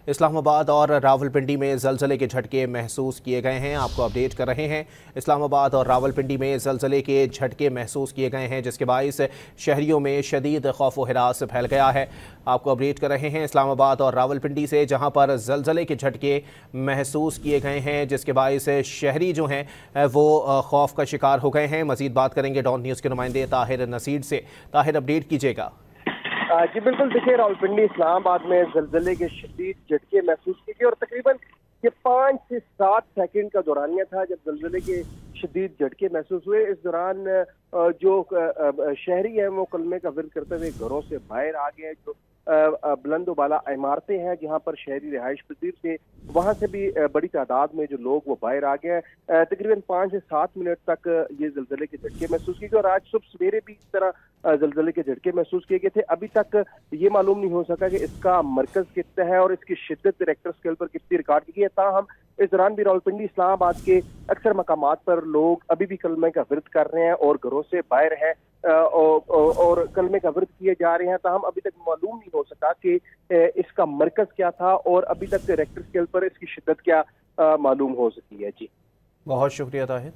इस्लामाबाद और रावलपिंडी में ज़लज़ले के झटके महसूस किए गए हैं। आपको अपडेट कर रहे हैं। इस्लामाबाद और रावलपिंडी में ज़लज़ले के झटके महसूस किए गए हैं, जिसके बाइस शहरियों में शदीद खौफ व हिरास फैल गया है। आपको अपडेट कर रहे हैं इस्लामाबाद और रावलपिंडी से, जहां पर ज़लज़ले के झटके महसूस किए गए हैं, जिसके बाइस शहरी जो हैं वो खौफ का शिकार हो गए हैं। मज़ीद बात करेंगे डॉन न्यूज़ के नुमाइंदे ताहिर नसीर से। ताहिर, अपडेट कीजिएगा। जी बिल्कुल, देखिए रावलपिंडी इस्लामाबाद में ज़लज़ले के शदीद झटके महसूस किए गए और तकरीबन ये 5 से 7 सेकंड का दौरानिया था जब ज़लज़ले के शदीद झटके महसूस हुए। इस दौरान जो शहरी हैं वो कलमे का विर्द करते हुए घरों से बाहर आ गए। जो बुलंद बाला इमारतें हैं जहां पर शहरी रिहाइश पजीर थे, वहां से भी बड़ी तादाद में जो लोग वो बाहर आ गए। तकरीबन 5 से 7 मिनट तक ये ज़लज़ले के झटके महसूस किए गए और आज सुबह सवेरे भी इस तरह ज़लज़ले के झटके महसूस किए गए थे। अभी तक ये मालूम नहीं हो सका कि इसका मरकज़ कितना है और इसकी शिद्दत रिक्टर स्केल पर कितनी रिकॉर्ड की गई है। ताहम इस दौरान भी रावलपिंडी इस्लामाबाद के अक्सर मकामात पर लोग अभी भी कलमे का विर्द कर रहे हैं और घरों से बाहर हैं और कलमे का विर्द किए जा रहे हैं। ताहम अभी तक मालूम नहीं हो सका कि इसका मरकज़ क्या था और अभी तक रिक्टर स्केल पर इसकी शिद्दत क्या मालूम हो सकी है। जी बहुत शुक्रिया ताहिर।